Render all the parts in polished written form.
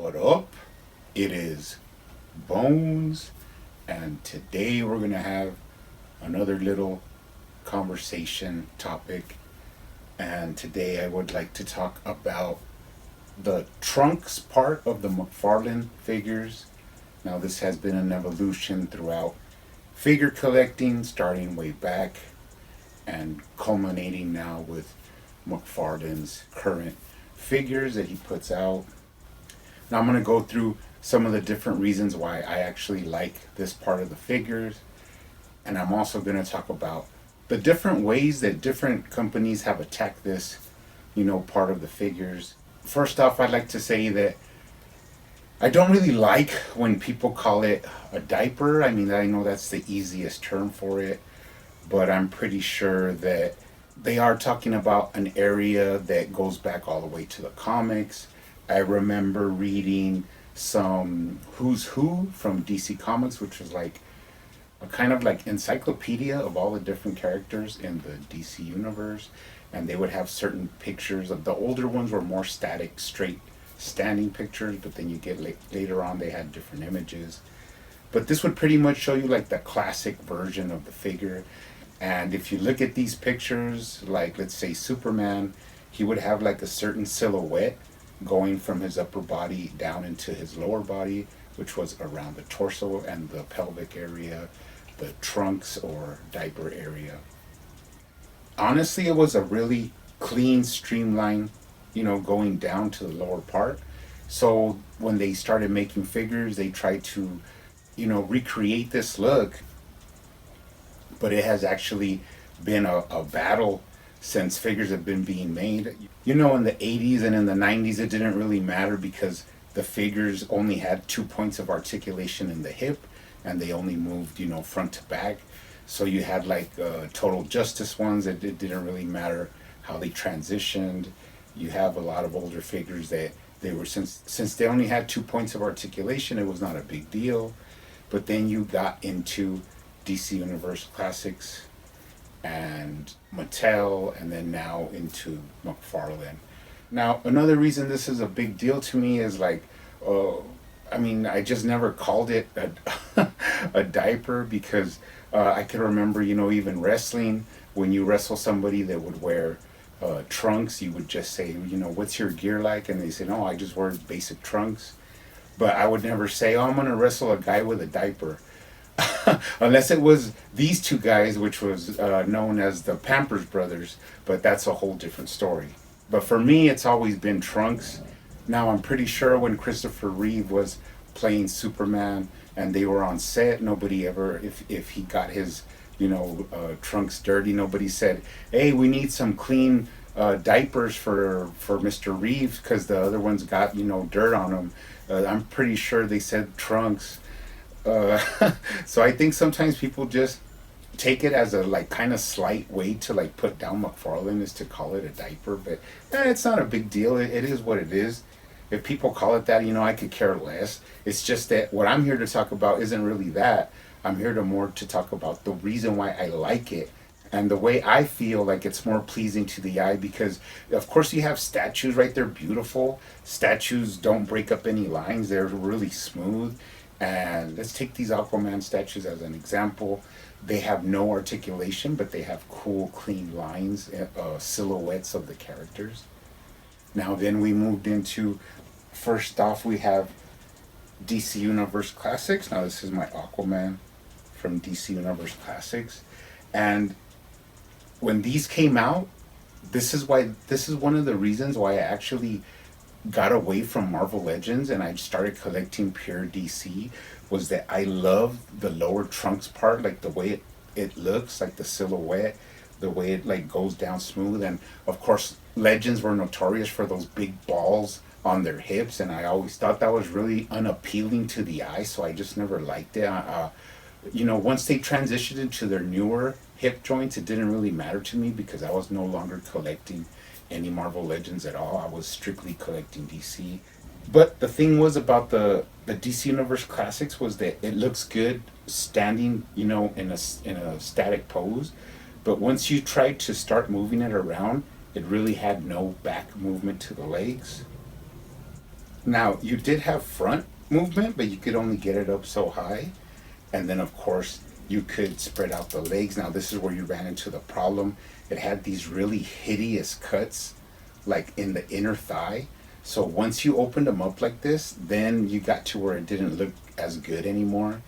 What up? It is Bones, and today we're going to have another little conversation topic. And today I would like to talk about the trunks part of the McFarlane figures. Now, this has been an evolution throughout figure collecting, starting way back and culminating now with McFarlane's current figures that he puts out. Now I'm going to go through some of the different reasons why I actually like this part of the figures. And I'm also going to talk about the different ways that different companies have attacked this, part of the figures. First off, I'd like to say that I don't really like when people call it a diaper. I mean, I know that's the easiest term for it, but I'm pretty sure that they are talking about an area that goes back all the way to the comics. I remember reading some Who's Who from DC Comics, which was like a kind of like encyclopedia of all the different characters in the DC universe. And they would have certain pictures of the older ones were more static, straight standing pictures, but then you get later on they had different images. But this would pretty much show you like the classic version of the figure. And if you look at these pictures, like let's say Superman, he would have like a certain silhouette going from his upper body down into his lower body, which was around the torso and the pelvic area, the trunks or diaper area. Honestly, it was a really clean, streamline, going down to the lower part. So when they started making figures, they tried to, recreate this look. But it has actually been a battle since figures have been being made. In the 80s and in the 90s, it didn't really matter because the figures only had 2 points of articulation in the hip and they only moved, front to back. So you had like total justice ones that it didn't really matter how they transitioned. You have a lot of older figures that they were, since they only had 2 points of articulation, it was not a big deal. But then you got into DC Universe Classics and Mattel, and then now into McFarlane. Now, another reason this is a big deal to me is like, I just never called it a diaper because I can remember, even wrestling, when you wrestle somebody that would wear trunks, you would just say, what's your gear like? And they say, no, I just wear basic trunks. But I would never say, oh, I'm going to wrestle a guy with a diaper. Unless it was these two guys, which was known as the Pampers Brothers, but that's a whole different story. But for me, it's always been trunks. Now, I'm pretty sure when Christopher Reeve was playing Superman and they were on set, nobody ever, if he got his, trunks dirty, nobody said, hey, we need some clean diapers for Mr. Reeves because the other ones got, dirt on them. I'm pretty sure they said trunks. So I think sometimes people just take it as a like kind of slight way to like put down McFarlane is to call it a diaper, but it's not a big deal. It is what it is. If people call it that, I could care less. It's just that what I'm here to talk about isn't really that. I'm here to talk about the reason why I like it and the way I feel like it's more pleasing to the eye because of course you have statues, right? They're beautiful. Statues don't break up any lines. They're really smooth. And let's take these Aquaman statues as an example. They have no articulation, but they have cool, clean lines, silhouettes of the characters. Now then we moved into, first off we have DC Universe Classics. Now this is my Aquaman from DC Universe Classics. And when these came out, this is one of the reasons why I actually got away from Marvel Legends and I started collecting pure DC was that I love the lower trunks part, like the way it looks, like the silhouette, the way it like goes down smooth. And of course Legends were notorious for those big balls on their hips, and I always thought that was really unappealing to the eye, so I just never liked it. Once they transitioned into their newer hip joints, it didn't really matter to me because I was no longer collecting any Marvel Legends at all. I was strictly collecting DC. But the thing was about the DC Universe Classics was that it looks good standing, in a static pose. But once you tried to start moving it around, it really had no back movement to the legs. Now, you did have front movement, but you could only get it up so high. And then, of course, you could spread out the legs. Now, this is where you ran into the problem. It had these really hideous cuts, like in the inner thigh. So once you opened them up like this, then you got to where it didn't look as good anymore.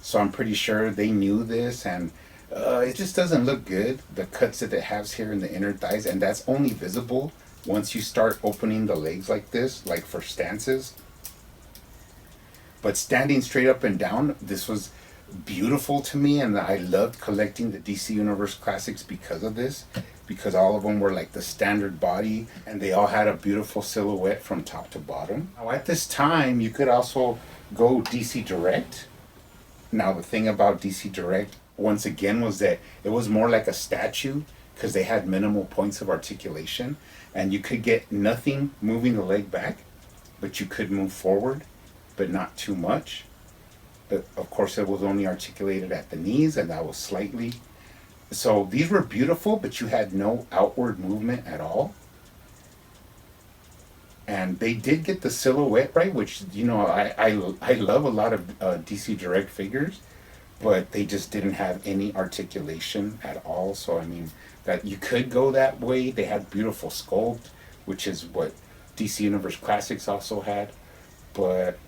So I'm pretty sure they knew this, and it just doesn't look good. The cuts that it has here in the inner thighs, and that's only visible once you start opening the legs like this, like for stances. But standing straight up and down, this was beautiful to me, and I loved collecting the DC Universe classics because of this, because all of them were like the standard body, and they all had a beautiful silhouette from top to bottom. Now at this time, you could also go DC Direct. Now the thing about DC Direct, once again, was that it was more like a statue, because they had minimal points of articulation, and you could get nothing moving the leg back, but you could move forward, but not too much. But of course, it was only articulated at the knees, and that was slightly. So these were beautiful, but you had no outward movement at all. And they did get the silhouette right, which, you know, I love a lot of DC Direct figures, but they just didn't have any articulation at all. So I mean, that you could go that way. They had beautiful sculpt, which is what DC Universe Classics also had, but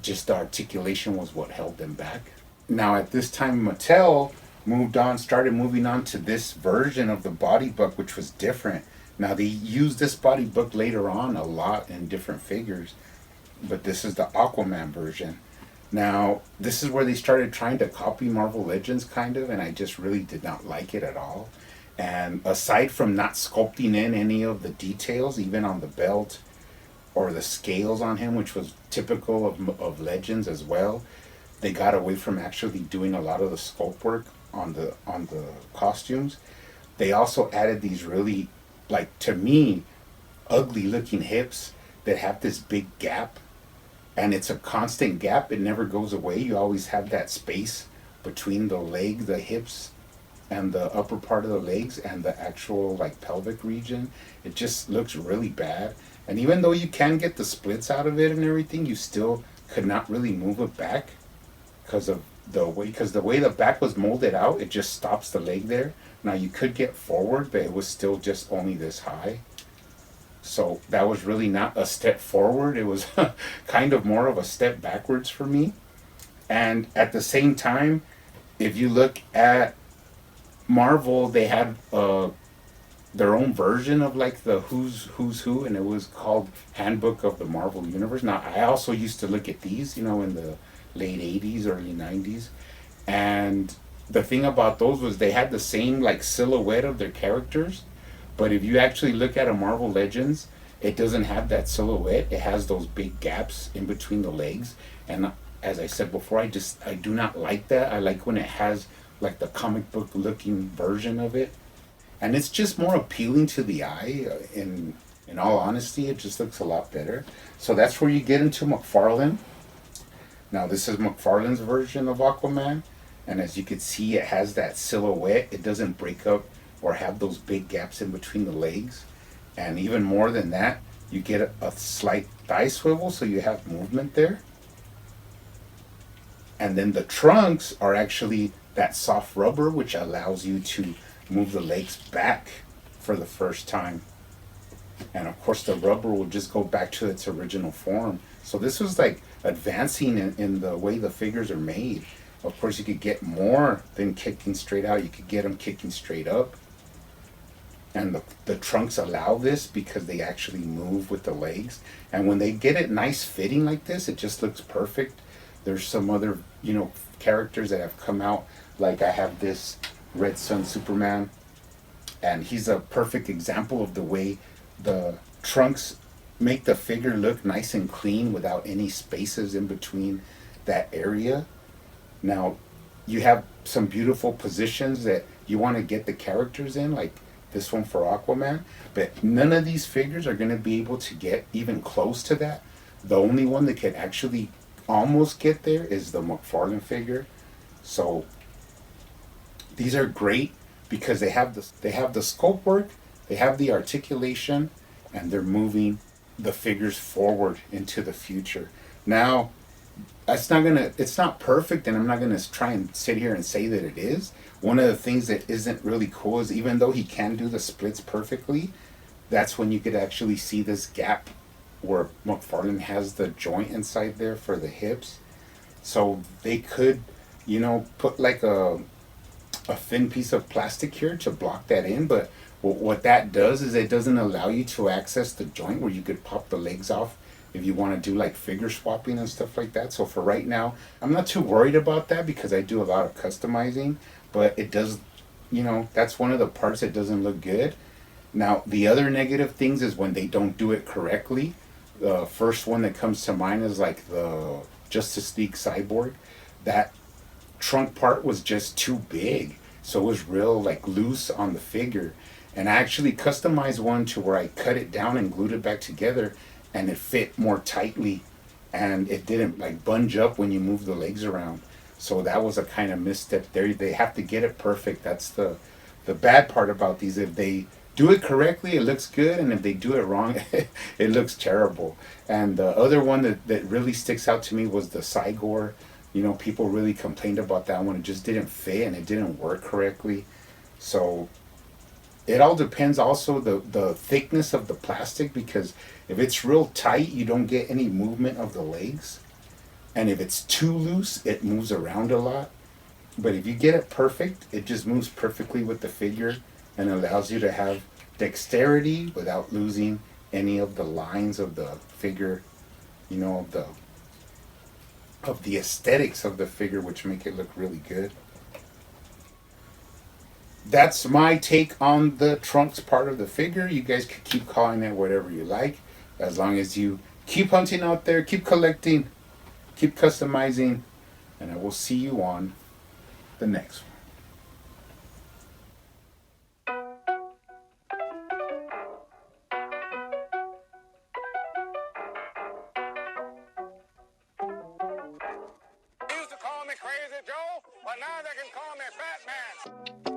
just the articulation was what held them back. Now at this time, Mattel started moving on to this version of the body book, which was different. Now they used this body book later on a lot in different figures, but this is the Aquaman version. Now, this is where they started trying to copy Marvel Legends, kind of, and I just really did not like it at all. And aside from not sculpting in any of the details, even on the belt or the scales on him, which was typical of Legends as well, they got away from actually doing a lot of the sculpt work on the costumes. They also added these really, like, to me, ugly looking hips that have this big gap, and it's a constant gap. It never goes away. You always have that space between the leg, the hips, and the upper part of the legs and the actual like pelvic region. It just looks really bad. And even though you can get the splits out of it and everything, you still could not really move it back because the way the back was molded out, it just stops the leg there. Now you could get forward, but it was still just only this high. So that was really not a step forward. It was kind of more of a step backwards for me. And at the same time, if you look at Marvel, they had their own version of like the who's who, and it was called Handbook of the Marvel Universe. Now, I also used to look at these, in the late 80s, early 90s. And the thing about those was they had the same like silhouette of their characters, but if you actually look at a Marvel Legends, it doesn't have that silhouette. It has those big gaps in between the legs. And as I said before, I do not like that. I like when it has like the comic book looking version of it. And it's just more appealing to the eye. In all honesty, it just looks a lot better. So that's where you get into McFarlane. Now this is McFarlane's version of Aquaman. And as you can see, it has that silhouette. It doesn't break up or have those big gaps in between the legs. And even more than that, you get a slight thigh swivel, so you have movement there. And then the trunks are actually that soft rubber, which allows you to move the legs back for the first time. And of course, the rubber will just go back to its original form. So this was like advancing in the way the figures are made. Of course, you could get more than kicking straight out. You could get them kicking straight up. And the trunks allow this because they actually move with the legs. And when they get it nice fitting like this, it just looks perfect. There's some other, characters that have come out. Like I have this Red Sun Superman. And he's a perfect example of the way the trunks make the figure look nice and clean without any spaces in between that area. Now, you have some beautiful positions that you want to get the characters in, like this one for Aquaman, but none of these figures are going to be able to get even close to that. The only one that could actually almost get there is the McFarlane figure. So these are great because they have the sculpt work, they have the articulation, and they're moving the figures forward into the future. Now, it's not perfect, and I'm not gonna try and sit here and say that it is. One of the things that isn't really cool is, even though he can do the splits perfectly, that's when you could actually see this gap where McFarlane has the joint inside there for the hips. So they could, put like a thin piece of plastic here to block that in. But what that does is it doesn't allow you to access the joint where you could pop the legs off if you want to do like figure swapping and stuff like that. So for right now, I'm not too worried about that because I do a lot of customizing. But it does, that's one of the parts that doesn't look good. Now, the other negative things is when they don't do it correctly. The first one that comes to mind is like the Justice League Cyborg. That trunk part was just too big. So it was real like loose on the figure. And I actually customized one to where I cut it down and glued it back together, and it fit more tightly, and it didn't like bunge up when you move the legs around. So that was a kind of misstep there. They have to get it perfect. That's the bad part about these. If they do it correctly, it looks good, and if they do it wrong, it looks terrible. And the other one that really sticks out to me was the Cygor. People really complained about that one. It just didn't fit and it didn't work correctly. So it all depends also the thickness of the plastic, because if it's real tight, you don't get any movement of the legs. And if it's too loose, it moves around a lot. But if you get it perfect, it just moves perfectly with the figure and allows you to have dexterity without losing any of the lines of the figure, of the aesthetics of the figure, which make it look really good. That's my take on the trunks part of the figure. You guys could keep calling it whatever you like, as long as you keep hunting out there, keep collecting, keep customizing, and I will see you on the next one. They used to call me Crazy Joe, but now they can call me Fat Man.